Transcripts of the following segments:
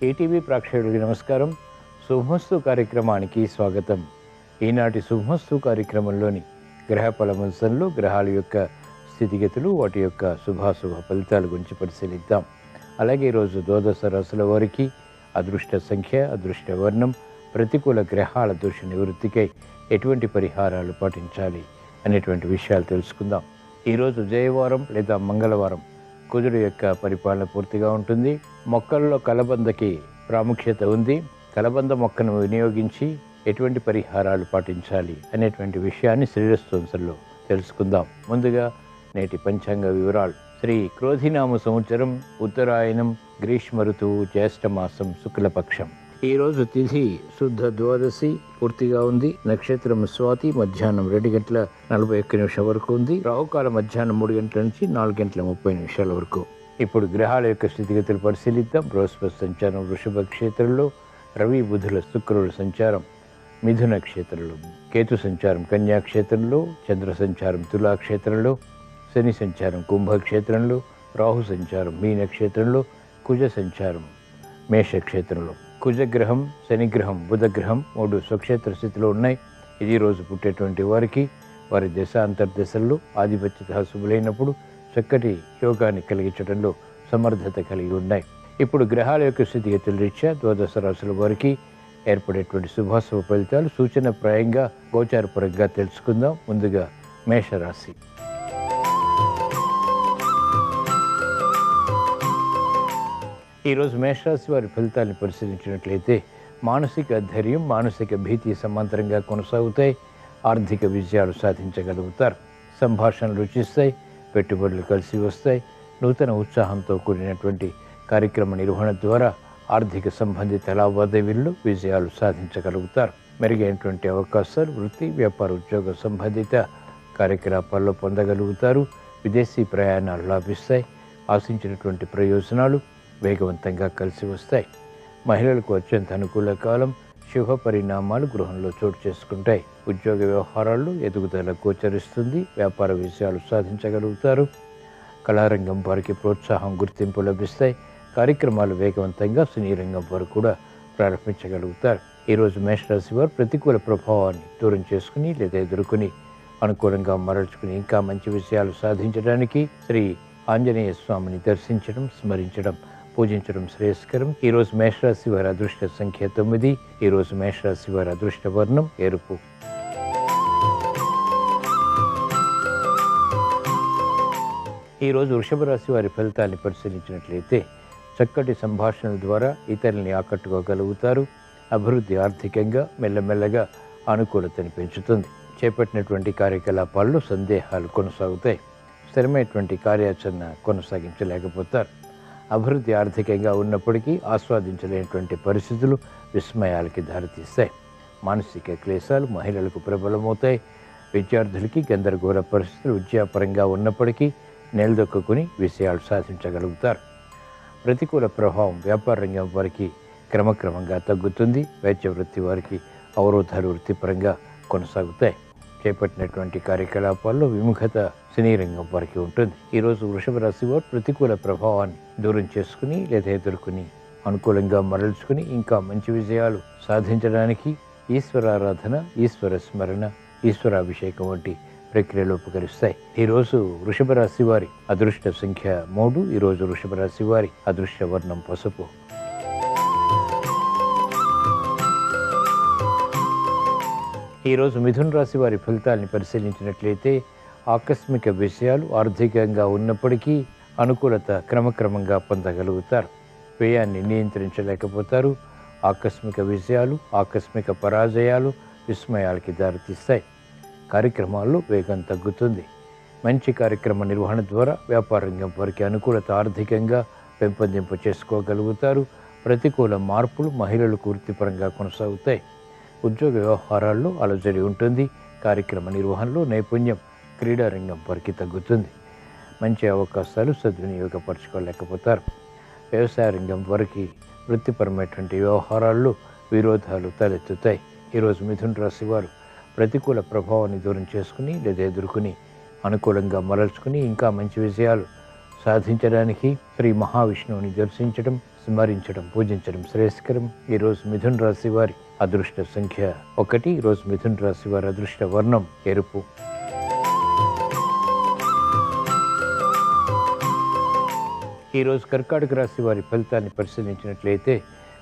ETV ప్రేక్షకులకు నమస్కారం. శుభమస్తు కార్యక్రమానికి స్వాగతం. ఈనాటి శుభమస్తు కార్యక్రమంలోని గ్రహ ఫలమంశంలో గ్రహాల యొక్క స్థితిగతులు, వాటి యొక్క శుభాశుభ ఫలితాల గురించి పరిశీలిద్దాం. అలాగే ఈరోజు ద్వాదశ రాశుల వారికి అదృష్ట సంఖ్య, అదృష్ట వర్ణం, ప్రతికూల గ్రహాల దోష నివృత్తికై ఎటువంటి పరిహారాలు పాటించాలి అనేటువంటి విషయాలు తెలుసుకుందాం. ఈరోజు జయవారం లేదా మంగళవారం. కుజుడు యొక్క పరిపాలన పూర్తిగా ఉంటుంది. మొక్కల్లో కలబందకి ప్రాముఖ్యత ఉంది. కలబంద మొక్కను వినియోగించి ఎటువంటి పరిహారాలు పాటించాలి అనేటువంటి విషయాన్ని శ్రీరస్తోంసంలో తెలుసుకుందాం. ముందుగా నేటి పంచాంగ వివరాలు. శ్రీ క్రోధినామ సంవత్సరం, ఉత్తరాయణం, గ్రీష్మ ఋతువు, జ్యేష్ఠమాసం, శుక్లపక్షం. ఈరోజు తిథి శుద్ధ ద్వాదశి పూర్తిగా ఉంది. నక్షత్రం స్వాతి మధ్యాహ్నం 2:41 వరకు ఉంది. రాహుకాలం మధ్యాహ్నం 3 గంటల నుంచి 4:30 వరకు. ఇప్పుడు గ్రహాల యొక్క స్థితిగతులు పరిశీలిద్దాం. బృహస్పతి సంచారం వృషభ క్షేత్రంలో, రవి బుధుల శుక్రుల సంచారం మిథున క్షేత్రంలో, కేతు సంచారం కన్యా క్షేత్రంలో, చంద్ర సంచారం తులా క్షేత్రంలో, శని సంచారం కుంభక్షేత్రంలో, రాహు సంచారం మీన క్షేత్రంలో, కుజ సంచారం మేషక్షేత్రంలో. కుజగ్రహం, శనిగ్రహం, బుధగ్రహం 3 స్వక్షేత్ర స్థితిలో ఉన్నాయి. ఇది రోజు పుట్టేటువంటి వారికి వారి దశ అంతర్దశల్లో ఆధిపత్యత శుభులైనప్పుడు చక్కటి యోగాన్ని కలిగించడంలో సమర్థత కలిగి ఉన్నాయి. ఇప్పుడు గ్రహాల యొక్క స్థితిగతుల రీత్యా ద్వాదశ రాశుల వారికి ఏర్పడేటువంటి శుభాశుభ ఫలితాలు సూచనప్రాయంగా గోచారపరంగా తెలుసుకుందాం. ముందుగా మేషరాశి. ఈరోజు మేషరాశి వారి ఫలితాలను పరిశీలించినట్లయితే మానసిక ధైర్యం, మానసిక భీతి సమాంతరంగా కొనసాగుతాయి. ఆర్థిక విజయాలు సాధించగలుగుతారు. సంభాషణలు రుచిస్తాయి. పెట్టుబడులు కలిసి వస్తాయి. నూతన ఉత్సాహంతో కూడినటువంటి కార్యక్రమ నిర్వహణ ద్వారా ఆర్థిక సంబంధిత లావాదేవీల్లో విజయాలు సాధించగలుగుతారు. మెరుగైనటువంటి అవకాశాలు వృత్తి, వ్యాపార, ఉద్యోగ సంబంధిత కార్యకలాపాల్లో పొందగలుగుతారు. విదేశీ ప్రయాణాలు లాభిస్తాయి. ఆశించినటువంటి ప్రయోజనాలు వేగవంతంగా కలిసి వస్తాయి. మహిళలకు అత్యంత అనుకూల కాలం. శుభ పరిణామాలు గృహంలో చోటు చేసుకుంటాయి. ఉద్యోగ వ్యవహారాల్లో ఎదుగుదల గోచరిస్తుంది. వ్యాపార విజయాలు సాధించగలుగుతారు. కళారంగం వారికి ప్రోత్సాహం, గుర్తింపు లభిస్తాయి. కార్యక్రమాలు వేగవంతంగా సినీ రంగం వారు కూడా ప్రారంభించగలుగుతారు. ఈరోజు మేషరాశి వారు ప్రతికూల ప్రభావాన్ని దూరం చేసుకుని లేదా ఎదుర్కొని అనుకూలంగా మరల్చుకుని ఇంకా మంచి విషయాలు సాధించడానికి శ్రీ ఆంజనేయ స్వామిని దర్శించడం, స్మరించడం, పూజించడం శ్రేయస్కరం. ఈరోజు మేషరాశి వారి అదృష్ట సంఖ్య 9. ఈరోజు మేషరాశి వారి అదృష్ట వర్ణం ఎరుపు. ఈరోజు వృషభ రాశి వారి ఫలితాన్ని పరిశీలించినట్లయితే చక్కటి సంభాషణల ద్వారా ఇతరుల్ని ఆకట్టుకోగలుగుతారు. అభివృద్ధి ఆర్థికంగా మెల్లమెల్లగా అనుకూలతని పెంచుతుంది. చేపట్టినటువంటి కార్యకలాపాల్లో సందేహాలు కొనసాగుతాయి. స్థిరమైనటువంటి కార్యాచరణ కొనసాగించలేకపోతారు. అభివృద్ధి ఆర్థికంగా ఉన్నప్పటికీ ఆస్వాదించలేనటువంటి పరిస్థితులు విస్మయాలకి దారితీస్తాయి. మానసిక క్లేశాలు మహిళలకు ప్రబలమవుతాయి. విద్యార్థులకి గందరగోళ పరిస్థితులు విద్యాపరంగా ఉన్నప్పటికీ నిలదొక్కుని విషయాలు సాధించగలుగుతారు. ప్రతికూల ప్రభావం వ్యాపార రంగం వారికి క్రమక్రమంగా తగ్గుతుంది. వైద్య వృత్తి వారికి అవరోధాలు వృత్తిపరంగా కొనసాగుతాయి. చేపట్టినటువంటి కార్యకలాపాల్లో విముఖత సినీ రంగం వారికి ఉంటుంది. ఈరోజు వృషభ రాశి వారు ప్రతికూల ప్రభావాన్ని దూరం చేసుకుని లేదా ఎదుర్కొని అనుకూలంగా మరల్చుకుని ఇంకా మంచి విజయాలు సాధించడానికి ఈశ్వరారాధన, ఈశ్వర స్మరణ, ఈశ్వరాభిషేకం వంటి ప్రక్రియలు ఉపకరిస్తాయి. ఈరోజు వృషభ రాశి వారి అదృష్ట సంఖ్య 3. ఈరోజు వృషభ రాశి వారి అదృష్ట వర్ణం పసుపు. ఈరోజు మిథున రాశి వారి ఫలితాలని పరిశీలించినట్లయితే ఆకస్మిక విషయాలు ఆర్థికంగా ఉన్నప్పటికీ అనుకూలత క్రమక్రమంగా పొందగలుగుతారు. వ్యయాన్ని నియంత్రించలేకపోతారు. ఆకస్మిక విషయాలు, ఆకస్మిక పరాజయాలు విస్మయాలకి దారితీస్తాయి. కార్యక్రమాల్లో వేగం తగ్గుతుంది. మంచి కార్యక్రమ నిర్వహణ ద్వారా వ్యాపార రంగం వారికి అనుకూలత ఆర్థికంగా పెంపొందింపు చేసుకోగలుగుతారు. ప్రతికూల మార్పులు మహిళలకు వృత్తిపరంగా కొనసాగుతాయి. ఉద్యోగ వ్యవహారాల్లో అలజడి ఉంటుంది. కార్యక్రమ నిర్వహణలో నైపుణ్యం క్రీడారంగం వారికి తగ్గుతుంది. మంచి అవకాశాలు సద్వినియోగపరచుకోలేకపోతారు. వ్యవసాయ రంగం వారికి వృత్తిపరమైనటువంటి వ్యవహారాల్లో విరోధాలు తలెత్తుతాయి. ఈరోజు మిథున రాశి వారు ప్రతికూల ప్రభావాన్ని దూరం చేసుకుని లేదా ఎదుర్కొని అనుకూలంగా మరల్చుకుని ఇంకా మంచి విజయాలు సాధించడానికి శ్రీ మహావిష్ణువుని దర్శించడం, స్మరించడం పూజించడం శ్రేయస్కరం. ఈరోజు మిథున రాశి వారి అదృష్ట సంఖ్య 1. ఈరోజు మిథున రాశి వారి అదృష్ట వర్ణం ఎరుపు. ఈరోజు కర్కాటక రాశి వారి ఫలితాన్ని పరిశీలించినట్లయితే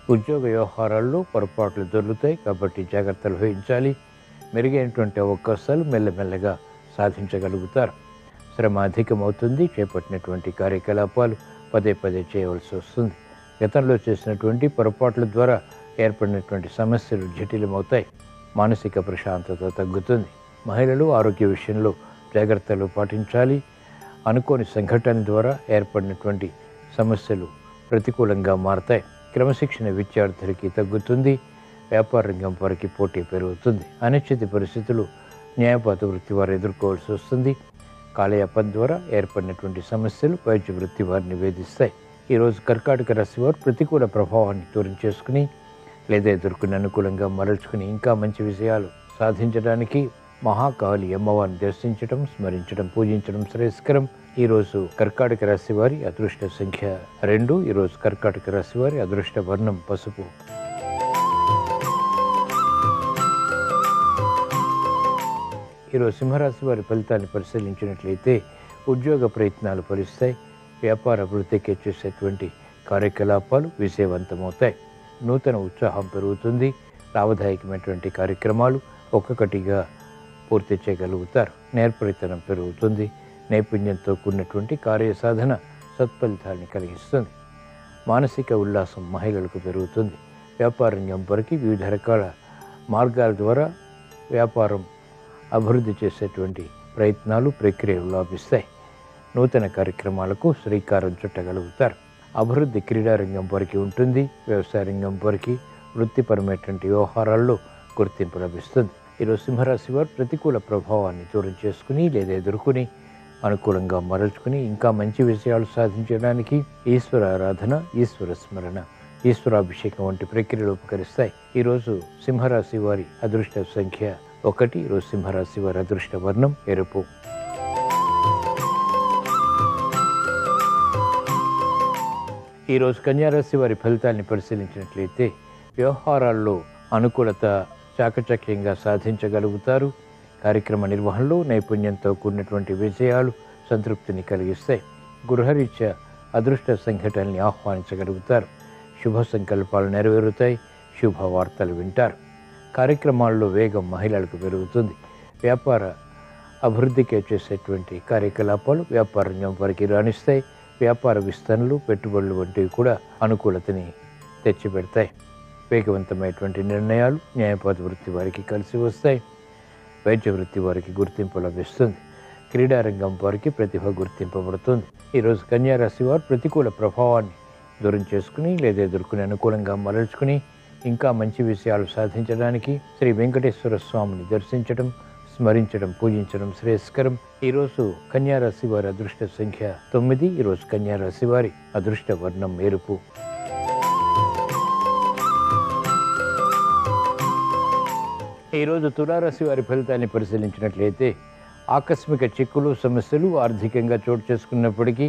ఉద్యోగ వ్యవహారాల్లో పొరపాట్లు దొరుకుతాయి కాబట్టి జాగ్రత్తలు వహించాలి. మెరుగైనటువంటి అవకాశాలు మెల్లమెల్లగా సాధించగలుగుతారు. శ్రమ అధికమవుతుంది. చేపట్టినటువంటి కార్యకలాపాలు పదే పదే చేయవలసి వస్తుంది. గతంలో చేసినటువంటి పొరపాట్ల ద్వారా ఏర్పడినటువంటి సమస్యలు జటిలమవుతాయి. మానసిక ప్రశాంతత తగ్గుతుంది. మహిళలు ఆరోగ్య విషయంలో జాగ్రత్తలు పాటించాలి. అనుకోని సంఘటన ద్వారా ఏర్పడినటువంటి సమస్యలు ప్రతికూలంగా మారతాయి. క్రమశిక్షణ విద్యార్థులకి తగ్గుతుంది. వ్యాపార రంగం వారికి పోటీ పెరుగుతుంది. అనిశ్చిత పరిస్థితులు న్యాయపాత వృత్తి వారు ఎదుర్కోవాల్సి వస్తుంది. కాలయాపన ద్వారా ఏర్పడినటువంటి సమస్యలు వైద్య వృత్తి వారిని వేధిస్తాయి. ఈరోజు కర్కాటక రాశి వారు ప్రతికూల ప్రభావాన్ని దూరం చేసుకుని లేదా ఎదుర్కొని అనుకూలంగా మరల్చుకుని ఇంకా మంచి విషయాలు సాధించడానికి మహాకాళి అమ్మవారిని దర్శించడం, స్మరించడం, పూజించడం శ్రేయస్కరం. ఈరోజు కర్కాటక రాశి వారి అదృష్ట సంఖ్య 2. ఈరోజు కర్కాటక రాశి వారి అదృష్ట వర్ణం పసుపు. ఈరోజు సింహరాశి వారి ఫలితాన్ని పరిశీలించినట్లయితే ఉద్యోగ ప్రయత్నాలు ఫలిస్తాయి. వ్యాపార అభివృద్ధికి చేసేటువంటి కార్యకలాపాలు విజయవంతమవుతాయి. నూతన ఉత్సాహం పెరుగుతుంది. లాభదాయకమైనటువంటి కార్యక్రమాలు ఒక్కొక్కటిగా పూర్తి చేయగలుగుతారు. నేర్పరితనం పెరుగుతుంది. నైపుణ్యంతో కూడినటువంటి కార్యసాధన సత్ఫలితాన్ని కలిగిస్తుంది. మానసిక ఉల్లాసం మహిళలకు పెరుగుతుంది. వ్యాపార రంగం వరకు వివిధ రకాల మార్గాల ద్వారా వ్యాపారం అభివృద్ధి చేసేటువంటి ప్రయత్నాలు ప్రక్రియలు లాభిస్తాయి. నూతన కార్యక్రమాలకు శ్రీకారం చుట్టగలుగుతారు. అభివృద్ధి క్రీడారంగం వరకు ఉంటుంది. వ్యవసాయ రంగం వరకు వృత్తిపరమైనటువంటి వ్యవహారాల్లో గుర్తింపు లభిస్తుంది. ఈరోజు సింహరాశి వారు ప్రతికూల ప్రభావాన్ని దూరం చేసుకుని లేదా ఎదుర్కొని అనుకూలంగా మరల్చుకుని ఇంకా మంచి విషయాలు సాధించడానికి ఈశ్వర ఆరాధన, ఈశ్వర స్మరణ, ఈశ్వరాభిషేకం వంటి ప్రక్రియలు ఉపకరిస్తాయి. ఈరోజు సింహరాశి వారి అదృష్ట సంఖ్య 1. ఈరోజు సింహరాశి వారి అదృష్ట వర్ణం ఎరుపు. ఈరోజు కన్యారాశి వారి ఫలితాన్ని పరిశీలించినట్లయితే వ్యవహారాల్లో అనుకూలత చాకచక్యంగా సాధించగలుగుతారు. కార్యక్రమ నిర్వహణలో నైపుణ్యంతో కూడినటువంటి విజయాలు సంతృప్తిని కలిగిస్తాయి. గృహరీత్యా అదృష్ట సంఘటనల్ని ఆహ్వానించగలుగుతారు. శుభ సంకల్పాలు నెరవేరుతాయి. శుభవార్తలు వింటారు. కార్యక్రమాల్లో వేగం మహిళలకు పెరుగుతుంది. వ్యాపార అభివృద్ధికి చేసేటువంటి కార్యకలాపాలు వ్యాపార రంగం వరకు రాణిస్తాయి. వ్యాపార విస్తరణలు, పెట్టుబడులు వంటివి కూడా అనుకూలతని తెచ్చిపెడతాయి. వేగవంతమైనటువంటి నిర్ణయాలు న్యాయపాత వృత్తి వారికి కలిసి వస్తాయి. వైద్య వృత్తి వారికి గుర్తింపు లభిస్తుంది. క్రీడారంగం వారికి ప్రతిభ గుర్తింపబడుతుంది. ఈరోజు కన్యారాశి వారు ప్రతికూల ప్రభావాన్ని దూరం చేసుకుని లేదా ఎదుర్కొని అనుకూలంగా మరల్చుకుని ఇంకా మంచి విషయాలు సాధించడానికి శ్రీ వెంకటేశ్వర స్వామిని దర్శించడం, స్మరించడం, పూజించడం శ్రేయస్కరం. ఈరోజు కన్యారాశి వారి అదృష్ట సంఖ్య 9. ఈరోజు కన్యారాశి వారి అదృష్ట వర్ణం ఎరుపు. ఈరోజు తులారాశి వారి ఫలితాన్ని పరిశీలించినట్లయితే ఆకస్మిక చిక్కులు, సమస్యలు ఆర్థికంగా చోటు చేసుకున్నప్పటికీ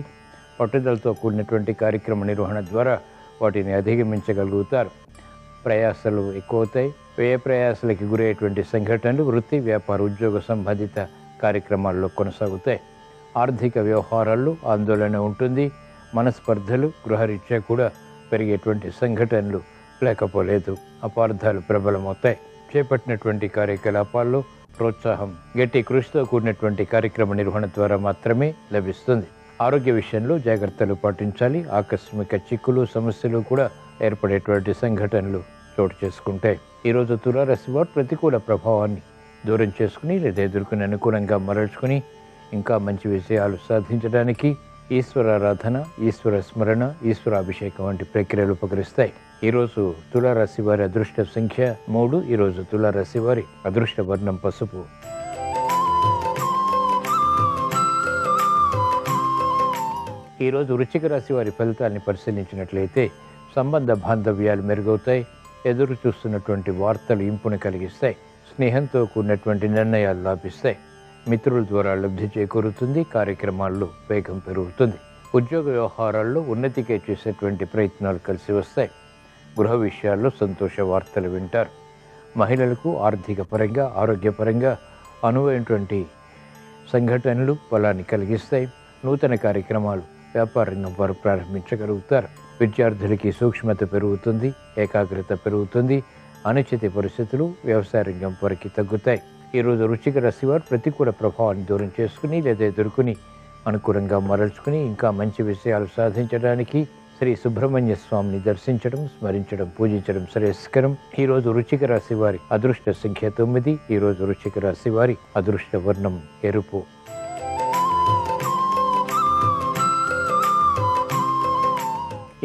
పట్టుదలతో కూడినటువంటి కార్యక్రమ నిర్వహణ ద్వారా వాటిని అధిగమించగలుగుతారు. ప్రయాసాలు ఎక్కువవుతాయి. వ్యయ ప్రయాసాలకి గురయ్యేటువంటి సంఘటనలు వృత్తి, వ్యాపార, ఉద్యోగ సంబంధిత కార్యక్రమాల్లో కొనసాగుతాయి. ఆర్థిక వ్యవహారాల్లో ఆందోళన ఉంటుంది. మనస్పర్ధలు, గృహరీత్యా కూడా పెరిగేటువంటి సంఘటనలు లేకపోలేదు. అపార్థాలు ప్రబలమవుతాయి. చేపట్టినటువంటి కార్యకలాపాల్లో ప్రోత్సాహం గట్టి కృషితో కూడినటువంటి కార్యక్రమ నిర్వహణ ద్వారా మాత్రమే లభిస్తుంది. ఆరోగ్య విషయంలో జాగ్రత్తలు పాటించాలి. ఆకస్మిక చిక్కులు, సమస్యలు కూడా ఏర్పడేటువంటి సంఘటనలు చోటు చేసుకుంటాయి. ఈరోజు తులారాశి వారు ప్రతికూల ప్రభావాన్ని దూరం చేసుకుని లేదా ఎదుర్కొని అనుకూలంగా మరల్చుకుని ఇంకా మంచి విషయాలు సాధించడానికి ఈశ్వరారాధన, ఈశ్వర స్మరణ, ఈశ్వరాభిషేకం వంటి ప్రక్రియలు ఉపకరిస్తాయి. ఈరోజు తులారాశి వారి అదృష్ట సంఖ్య 3. ఈరోజు తులారాశి వారి అదృష్ట వర్ణం పసుపు. ఈరోజు వృశ్చిక రాశి వారి ఫలితాన్ని పరిశీలించినట్లయితే సంబంధ బాంధవ్యాలు మెరుగవుతాయి. ఎదురు చూస్తున్నటువంటి వార్తలు ఇంపుని కలిగిస్తాయి. స్నేహంతో కూడినటువంటి నిర్ణయాలు లాభిస్తాయి. మిత్రుల ద్వారా లబ్ధి చేకూరుతుంది. కార్యక్రమాల్లో వేగం పెరుగుతుంది. ఉద్యోగ వ్యవహారాల్లో ఉన్నతికే చేసేటువంటి ప్రయత్నాలు కలిసి వస్తాయి. గృహ విషయాల్లో సంతోష వార్తలు వింటారు. మహిళలకు ఆర్థిక పరంగా, ఆరోగ్యపరంగా అనువైనటువంటి సంఘటనలు బలాన్ని కలిగిస్తాయి. నూతన కార్యక్రమాలు వ్యాపార రంగం వారు ప్రారంభించగలుగుతారు. విద్యార్థులకి సూక్ష్మత పెరుగుతుంది, ఏకాగ్రత పెరుగుతుంది. అనుచిత పరిస్థితులు వ్యవసాయ రంగం వారికి తగ్గుతాయి. ఈరోజు వృశ్చిక రాశి వారు ప్రతికూల ప్రభావాన్ని దూరం చేసుకుని లేదా ఎదుర్కొని అనుకూలంగా మరల్చుకుని ఇంకా మంచి విషయాలు సాధించడానికి శ్రీ సుబ్రహ్మణ్య స్వామిని దర్శించడం, స్మరించడం, పూజించడం శ్రేయస్కరం. ఈరోజు వృశ్చిక రాశి వారి అదృష్ట సంఖ్య 9. ఈరోజు వృశ్చిక రాశి వారి అదృష్ట వర్ణం ఎరుపు.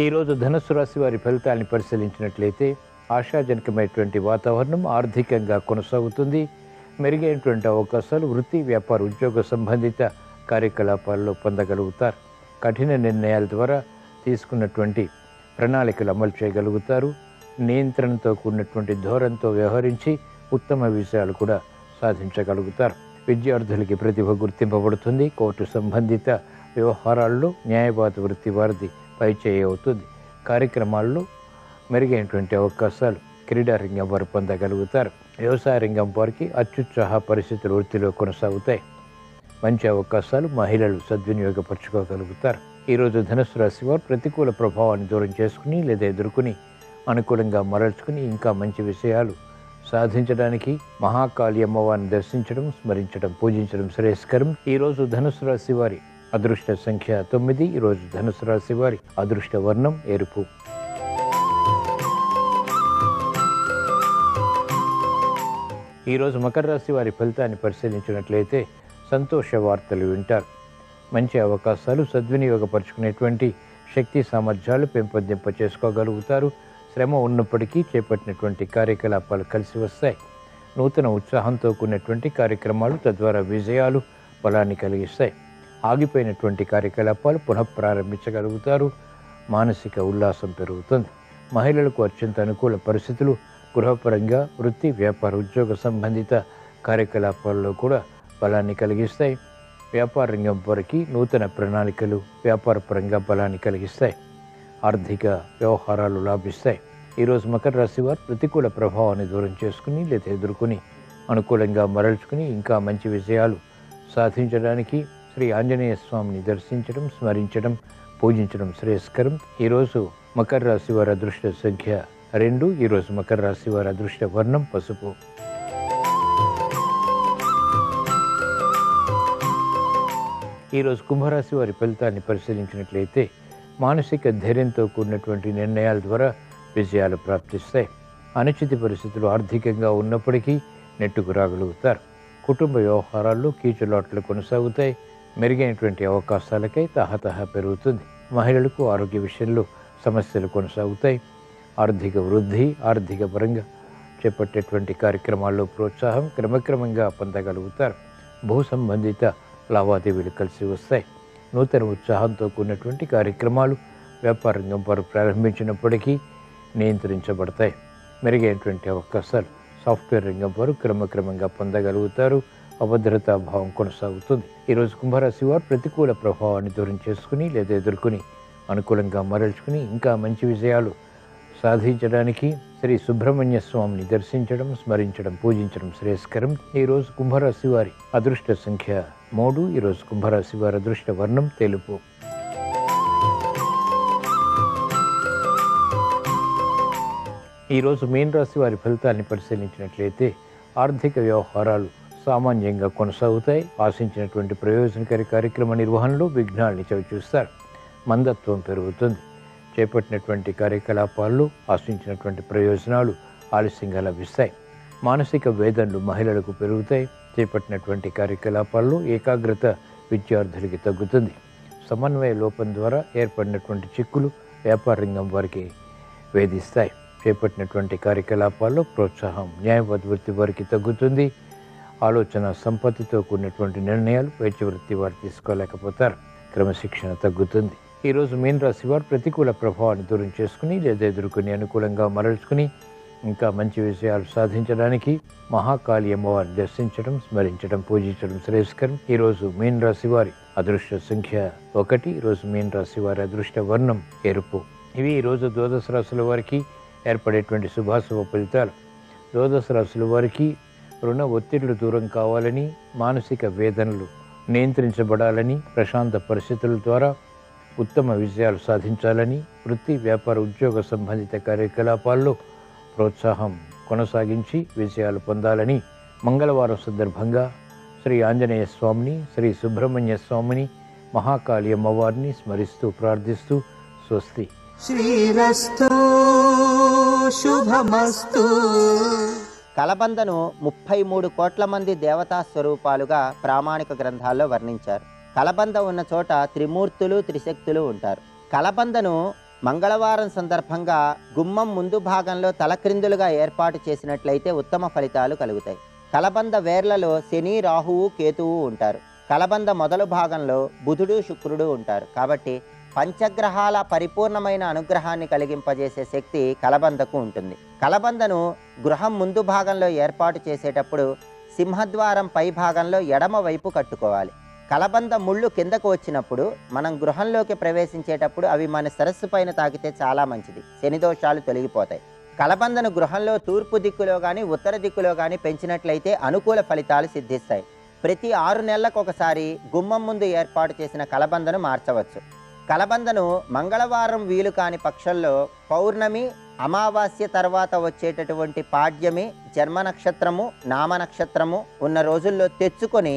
ఈరోజు ధనుస్సు రాశి వారి ఫలితాన్ని పరిశీలించినట్లయితే ఆశాజనకమైనటువంటి వాతావరణం ఆర్థికంగా కొనసాగుతుంది. మెరుగైనటువంటి అవకాశాలు వృత్తి, వ్యాపార, ఉద్యోగ సంబంధిత కార్యకలాపాల్లో పొందగలుగుతారు. కఠిన నిర్ణయాల ద్వారా తీసుకున్నటువంటి ప్రణాళికలు అమలు చేయగలుగుతారు. నియంత్రణతో కూడినటువంటి ధోరణితో వ్యవహరించి ఉత్తమ విషయాలు కూడా సాధించగలుగుతారు. విద్యార్థులకి ప్రతిభ గుర్తింపబడుతుంది. కోర్టు సంబంధిత వ్యవహారాల్లో న్యాయవాద వృత్తి వారిది పైచేయి అవుతుంది. కార్యక్రమాల్లో మెరుగైనటువంటి అవకాశాలు క్రీడా రంగం వారు పొందగలుగుతారు. వ్యవసాయ రంగం వారికి అత్యుత్సాహ పరిస్థితులు వృత్తిలో కొనసాగుతాయి. మంచి అవకాశాలు మహిళలు సద్వినియోగపరచుకోగలుగుతారు. ఈరోజు ధనుస్సు రాశి వారు ప్రతికూల ప్రభావాన్ని దూరం చేసుకుని లేదా ఎదుర్కొని అనుకూలంగా మరల్చుకుని ఇంకా మంచి విషయాలు సాధించడానికి మహాకాళి అమ్మవారిని దర్శించడం, స్మరించడం, పూజించడం శ్రేయస్కరం. ఈరోజు ధనుస్సు రాశి వారి అదృష్ట సంఖ్య 9. ఈరోజు ధనుస్సు రాశి వారి అదృష్ట వర్ణం ఎరుపు. ఈరోజు మకర రాశి వారి ఫలితాన్ని పరిశీలించినట్లయితే సంతోష వార్తలు వింటారు. మంచి అవకాశాలు సద్వినియోగపరుచుకునేటువంటి శక్తి సామర్థ్యాలు పెంపొందింప చేసుకోగలుగుతారు. శ్రమ ఉన్నప్పటికీ చేపట్టినటువంటి కార్యకలాపాలు కలిసి వస్తాయి. నూతన ఉత్సాహంతో కూడినటువంటి కార్యక్రమాలు తద్వారా విజయాలు బలాన్ని కలిగిస్తాయి. ఆగిపోయినటువంటి కార్యకలాపాలు పునఃప్రారంభించగలుగుతారు. మానసిక ఉల్లాసం పెరుగుతుంది. మహిళలకు అత్యంత అనుకూల పరిస్థితులు గృహపరంగా, వృత్తి, వ్యాపార, ఉద్యోగ సంబంధిత కార్యకలాపాల్లో కూడా బలాన్ని కలిగిస్తాయి. వ్యాపార రంగం వారికి నూతన ప్రణాళికలు వ్యాపార పరంగా బలాన్ని కలిగిస్తాయి. ఆర్థిక వ్యవహారాలు లాభిస్తాయి. ఈరోజు మకర రాశి వారు ప్రతికూల ప్రభావాన్ని దూరం చేసుకుని లేదా ఎదుర్కొని అనుకూలంగా మరల్చుకుని ఇంకా మంచి విజయాలు సాధించడానికి శ్రీ ఆంజనేయ స్వామిని దర్శించడం, స్మరించడం, పూజించడం శ్రేయస్కరం. ఈరోజు మకర రాశి వారి అదృష్ట సంఖ్య 2. ఈరోజు మకర రాశి వారి అదృష్ట వర్ణం పసుపు. ఈరోజు కుంభరాశి వారి ఫలితాన్ని పరిశీలించినట్లయితే మానసిక ధైర్యంతో కూడినటువంటి నిర్ణయాల ద్వారా విజయాలు ప్రాప్తిస్తాయి. అనుచిత పరిస్థితులు ఆర్థికంగా ఉన్నప్పటికీ నెట్టుకు రాగలుగుతారు. కుటుంబ వ్యవహారాల్లో కీచులాట్లు కొనసాగుతాయి. మెరుగైనటువంటి అవకాశాలకై తహతహ పెరుగుతుంది. మహిళలకు ఆరోగ్య విషయంలో సమస్యలు కొనసాగుతాయి. ఆర్థిక వృద్ధి, ఆర్థిక పరంగా చేపట్టేటువంటి కార్యక్రమాల్లో ప్రోత్సాహం క్రమక్రమంగా పొందగలుగుతారు. భూ సంబంధిత లావాదేవీలు కలిసి వస్తాయి. నూతన ఉత్సాహంతో కూడినటువంటి కార్యక్రమాలు వ్యాపార రంగం వారు ప్రారంభించినప్పటికీ నియంత్రించబడతాయి. మెరుగైనటువంటి అవకాశాలు సాఫ్ట్వేర్ రంగం వారు క్రమక్రమంగా పొందగలుగుతారు. అభద్రతా భావం కొనసాగుతుంది. ఈరోజు కుంభరాశి వారు ప్రతికూల ప్రభావాన్ని దూరం చేసుకుని లేదా ఎదుర్కొని అనుకూలంగా మరల్చుకుని ఇంకా మంచి విజయాలు సాధించడానికి శ్రీ సుబ్రహ్మణ్య స్వామిని దర్శించడం, స్మరించడం, పూజించడం శ్రేయస్కరం. ఈరోజు కుంభరాశి వారి అదృష్ట సంఖ్య 3. ఈరోజు కుంభరాశి వారి అదృష్ట వర్ణం తెలుపు. ఈరోజు మీన రాశి వారి ఫలితాన్ని పరిశీలించినట్లయితే ఆర్థిక వ్యవహారాలు సామాన్యంగా కొనసాగుతాయి. ఆశించినటువంటి ప్రయోజనకారి కార్యక్రమ నిర్వహణలో విఘ్నాల్ని చవిచూస్తారు. మందత్వం పెరుగుతుంది. చేపట్టినటువంటి కార్యకలాపాల్లో ఆశించినటువంటి ప్రయోజనాలు ఆలస్యంగా లభిస్తాయి. మానసిక వేదనలు మహిళలకు పెరుగుతాయి. చేపట్టినటువంటి కార్యకలాపాల్లో ఏకాగ్రత విద్యార్థులకి తగ్గుతుంది. సమన్వయ లోపం ద్వారా ఏర్పడినటువంటి చిక్కులు వ్యాపార రంగం వారికి వేధిస్తాయి. చేపట్టినటువంటి కార్యకలాపాల్లో ప్రోత్సాహం న్యాయవాద వృత్తి వారికి తగ్గుతుంది. ఆలోచన సంపత్తితో కూడినటువంటి నిర్ణయాలు వైద్య వృత్తి వారు తీసుకోలేకపోతారు. క్రమశిక్షణ తగ్గుతుంది. ఈరోజు మీన రాశి వారు ప్రతికూల ప్రభావాన్ని దూరం చేసుకుని లేదా ఎదుర్కొని అనుకూలంగా మరల్చుకుని ఇంకా మంచి విషయాలు సాధించడానికి మహాకాళి అమ్మవారిని దర్శించడం, స్మరించడం, పూజించడం శ్రేయస్కరం. ఈరోజు మీన రాశి వారి అదృష్ట సంఖ్య 1. ఈరోజు మీన రాశి వారి అదృష్ట వర్ణం ఎరుపు. ఇవి ఈరోజు ద్వాదశ రాశుల వారికి ఏర్పడేటువంటి శుభాశుభ ఫలితాలు. ద్వాదశ రాశుల వారికి రుణ ఒత్తిళ్లు దూరం కావాలని, మానసిక వేదనలు నియంత్రించబడాలని, ప్రశాంత పరిస్థితుల ద్వారా ఉత్తమ విజయాలు సాధించాలని, వృత్తి, వ్యాపార, ఉద్యోగ సంబంధిత కార్యకలాపాల్లో ప్రోత్సాహం కొనసాగించి విజయాలు పొందాలని మంగళవారం సందర్భంగా శ్రీ ఆంజనేయ స్వామిని, శ్రీ సుబ్రహ్మణ్య స్వామిని, మహాకాళి అమ్మవారిని స్మరిస్తూ ప్రార్థిస్తూ స్వస్తి. శ్రీరస్తు శుభమస్తు. కలబందను 33 కోట్ల మంది దేవతా స్వరూపాలుగా ప్రామాణిక గ్రంథాల్లో వర్ణించారు. కలబంద ఉన్న చోట త్రిమూర్తులు, త్రిశక్తులు ఉంటారు. కలబందను మంగళవారం సందర్భంగా గుమ్మం ముందు భాగంలో తలక్రిందులుగా ఏర్పాటు చేసినట్లయితే ఉత్తమ ఫలితాలు కలుగుతాయి. కలబంద వేర్లలో శని, రాహువు, కేతువు ఉంటారు. కలబంద మొదలు భాగంలో బుధుడు, శుక్రుడు ఉంటారు. కాబట్టి పంచగ్రహాల పరిపూర్ణమైన అనుగ్రహాన్ని కలిగింపజేసే శక్తి కలబందకు ఉంటుంది. కలబందను గృహం ముందు భాగంలో ఏర్పాటు చేసేటప్పుడు సింహద్వారం పై భాగంలో ఎడమ వైపు కట్టుకోవాలి. కలబంద ముళ్ళు కిందకు వచ్చినప్పుడు మనం గృహంలోకి ప్రవేశించేటప్పుడు అవి మన శిరస్సు పైన తాకితే చాలా మంచిది. శనిదోషాలు తొలగిపోతాయి. కలబందను గృహంలో తూర్పు దిక్కులో కానీ ఉత్తర దిక్కులో కానీ పెంచినట్లయితే అనుకూల ఫలితాలు సిద్ధిస్తాయి. ప్రతి 6 నెలలకు ఒకసారి గుమ్మం ముందు ఏర్పాటు చేసిన కలబందను మార్చవచ్చు. కలబందను మంగళవారం వీలు కాని పక్షంలో పౌర్ణమి, అమావాస్య తర్వాత వచ్చేటటువంటి పాడ్యమి, జన్మ నక్షత్రము, నామ నక్షత్రము ఉన్న రోజుల్లో తెచ్చుకొని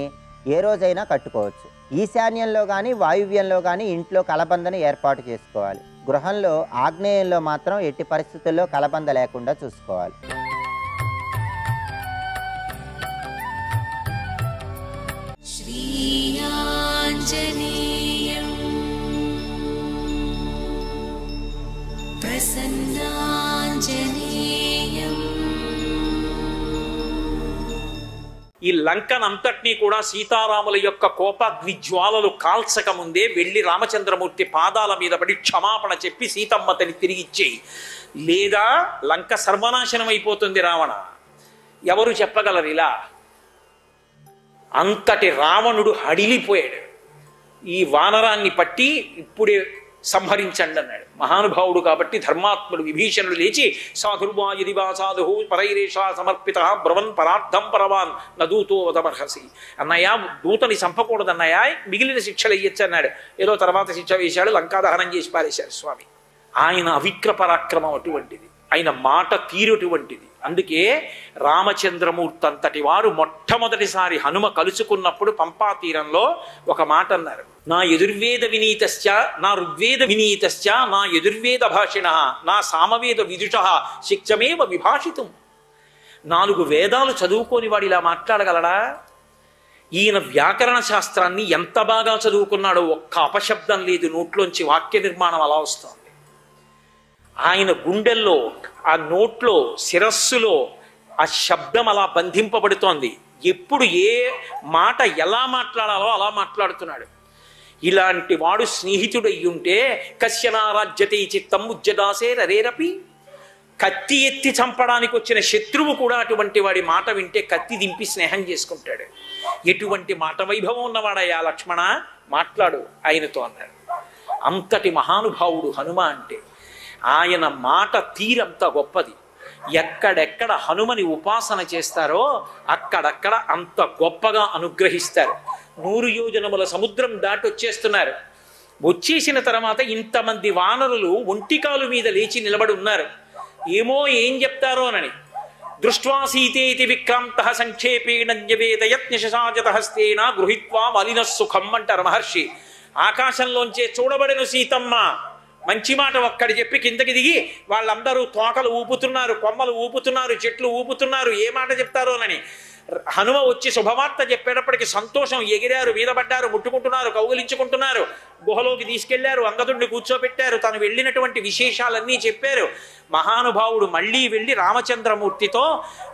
ఏ రోజైనా కట్టుకోవచ్చు. ఈశాన్యంలో కానీ వాయువ్యంలో కానీ ఇంట్లో కలబందను ఏర్పాటు చేసుకోవాలి. గృహంలో ఆగ్నేయంలో మాత్రం ఎట్టి పరిస్థితుల్లో కలబంద లేకుండా చూసుకోవాలి. శ్రీయాంజనేయం ప్రసన్నాంజనేయం. ఈ లంకనంతటినీ కూడా సీతారాముల యొక్క కోపాగ్ని జ్వాలలు కాల్చక ముందే వెళ్ళి రామచంద్రమూర్తి పాదాల మీద పడి క్షమాపణ చెప్పి సీతమ్మతని తిరిగిచ్చేయి, లేదా లంక సర్వనాశనం అయిపోతుంది రావణ. ఎవరు చెప్పగలరు ఇలా? అంతటి రావణుడు హడిలిపోయాడు. ఈ వానరాన్ని పట్టి ఇప్పుడే సంహరించండి అన్నాడు. మహానుభావుడు కాబట్టి ధర్మాత్ముడు విభీషణుడు లేచి సాధుర్వా యదివా సాధు పరైరేషా సమర్పిత బ్రవన్ పరార్థం పరవాన్ నదూతో వదమర్హసి. అన్నయ్య, దూతని చంపకూడదన్నయ్య, మిగిలిన శిక్షలు ఇయ్యచ్చు అన్నాడు. ఏదో తర్వాత శిక్ష వేశాడు, లంకాదహనం చేసి పారేశారు స్వామి. ఆయన అవిక్ర పరాక్రమం అటువంటిది, ఆయన మాట తీరుటువంటిది. అందుకే రామచంద్రమూర్తి అంతటి వారు మొట్టమొదటిసారి హనుమ కలుసుకున్నప్పుడు పంపా తీరంలో ఒక మాట అన్నారు. నా యజుర్వేద వినీతశ్చ, నా ఋగ్వేద వినీతశ్చ, నా యజుర్వేద భాషిణ, నా సామవేద విదుష శిక్షమేవ విభాషితం. 4 వేదాలు చదువుకోని వాడు ఇలా మాట్లాడగలడా? ఈయన వ్యాకరణ శాస్త్రాన్ని ఎంత బాగా చదువుకున్నాడో, ఒక్క అపశబ్దం లేదు, నోట్లోంచి వాక్య నిర్మాణం అలా వస్తుంది. ఆయన గుండెల్లో, ఆ నోట్లో, శిరస్సులో ఆ శబ్దం అలా బంధింపబడుతోంది. ఎప్పుడు ఏ మాట ఎలా మాట్లాడాలో అలా మాట్లాడుతున్నాడు. ఇలాంటి వాడు స్నేహితుడయ్యుంటే కశ్యనా రాజ్యతే చిత్తం ఉజ్జదాసే రరేరపి. కత్తి ఎత్తి చంపడానికి వచ్చిన శత్రువు కూడా అటువంటి వాడి మాట వింటే కత్తి దింపి స్నేహం చేసుకుంటాడు. ఎటువంటి మాట వైభవం ఉన్నవాడయ్యా లక్ష్మణ, మాట్లాడు ఆయనతో అన్నాడు. అంతటి మహానుభావుడు హనుమ అంటే. ఆయన మాట తీరంత గొప్పది. ఎక్కడెక్కడ హనుమని ఉపాసన చేస్తారో అక్కడక్కడ అంత గొప్పగా అనుగ్రహిస్తారు. 100 యోజనముల సముద్రం దాటి వచ్చేస్తున్నారు. వచ్చేసిన తర్వాత ఇంతమంది వానరులు ఒంటికాలు మీద లేచి నిలబడి ఉన్నారు. ఏమో ఏం చెప్తారోనని. దృష్ట్వా సీతేతి విక్రాంత సంక్షేపేణ న్యవేదయత్నిషాజత హస్తేన గృహీత్వా వలిన సుఖం అంటారు మహర్షి. ఆకాశంలోంచే చూడబడిన సీతమ్మ మంచి మాట ఒక్కడి చెప్పి కిందకి దిగి వాళ్ళందరూ తోకలు ఊపుతున్నారు, కొమ్మలు ఊపుతున్నారు, చెట్లు ఊపుతున్నారు. ఏ మాట చెప్తారోనని హనుమ వచ్చి శుభవార్త చెప్పేటప్పటికి సంతోషం, ఎగిరారు, వీధపడ్డారు, ముట్టుకుంటున్నారు, కౌగిలించుకుంటున్నారు. గుహలోకి తీసుకెళ్లారు, అంగదుడిని కూర్చోబెట్టారు, తను వెళ్ళినటువంటి విశేషాలన్నీ చెప్పారు. మహానుభావుడు మళ్ళీ వెళ్ళి రామచంద్రమూర్తితో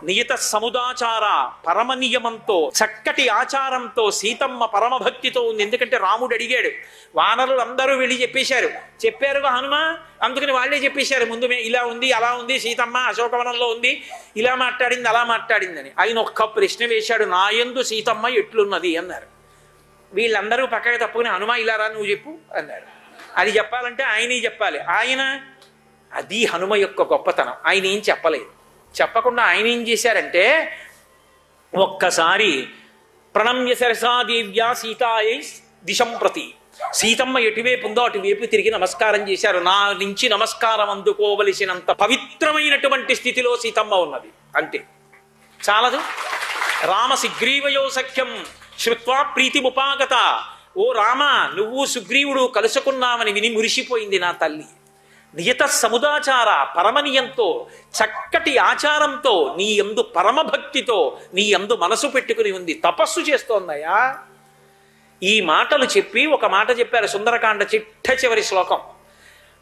నియత సముదాచార పరమ నియమంతో, చక్కటి ఆచారంతో, సీతమ్మ పరమభక్తితో ఉంది. ఎందుకంటే రాముడు అడిగాడు, వానరులు అందరూ వెళ్ళి చెప్పారుగా హనుమ, అందుకని వాళ్ళే చెప్పేశారు ముందు, ఇలా ఉంది, అలా ఉంది, సీతమ్మ అశోకవనంలో ఉంది, ఇలా మాట్లాడింది, అలా మాట్లాడిందని. ఆయన ఒక్క ప్రశ్న వేశాడు, నాయందు సీతమ్మ ఎట్లున్నది అన్నారు. వీళ్ళందరూ పక్కకి తప్పుకుని హనుమ ఇలారా నువ్వు చెప్పు అన్నాడు. అది చెప్పాలంటే ఆయనే చెప్పాలి. అది హనుమ యొక్క గొప్పతనం. ఆయన ఏం చెప్పలేదు. చెప్పకుండా ఆయన ఏం చేశారంటే ఒక్కసారి ప్రణమ్య సరసాదేవ్యా సీతాయై దిశం ప్రతి, సీతమ్మ ఎటువైపు ఉందో అటువైపు తిరిగి నమస్కారం చేశారు. నా నుంచి నమస్కారం అందుకోవలసినంత పవిత్రమైనటువంటి స్థితిలో సీతమ్మ ఉన్నది. అంతే, చాలదు. రామ సుగ్రీవయో సఖ్యం శ్రుత్వా ప్రీతిముపాగత. ఓ రామ, నువ్వు సుగ్రీవుడు కలుసుకున్నామని విని మురిసిపోయింది నా తల్లి. నియత సముదాచార, పరమనియంతో, చక్కటి ఆచారంతో, నీ యందు పరమభక్తితో, నీ యందు మనసు పెట్టుకుని ఉంది, తపస్సు చేస్తోందయా. ఈ మాటలు చెప్పి ఒక మాట చెప్పారు సుందరకాండ చిట్ట చివరి శ్లోకం.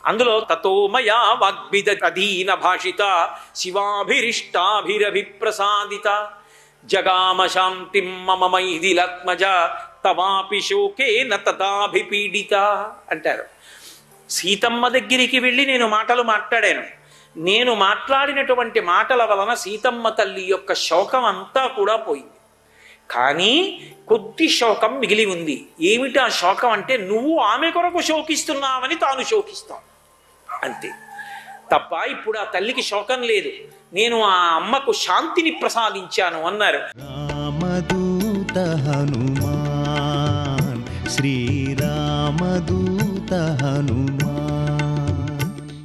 అందులో తతో మయా వాగ్విద అధీన భాషిత శివాభిరిష్టాభిరభిప్రసాదిత జగామ శాంతిం మమ మైథిలాత్మజ తవాపి శోకేన తథాభిపీడిత అంటారు. సీతమ్మ దగ్గరికి వెళ్ళి నేను మాటలు మాట్లాడాను. నేను మాట్లాడినటువంటి మాటల వలన సీతమ్మ తల్లి యొక్క శోకం అంతా కూడా పోయింది. కానీ కొద్ది శోకం మిగిలి ఉంది. ఏమిటి ఆ శోకం అంటే, నువ్వు ఆమె కొరకు శోకిస్తున్నావని తాను శోకిస్తాం అంతే తప్ప ఇప్పుడు ఆ తల్లికి శోకం లేదు. నేను ఆ అమ్మకు శాంతిని ప్రసాదించాను అన్నారు.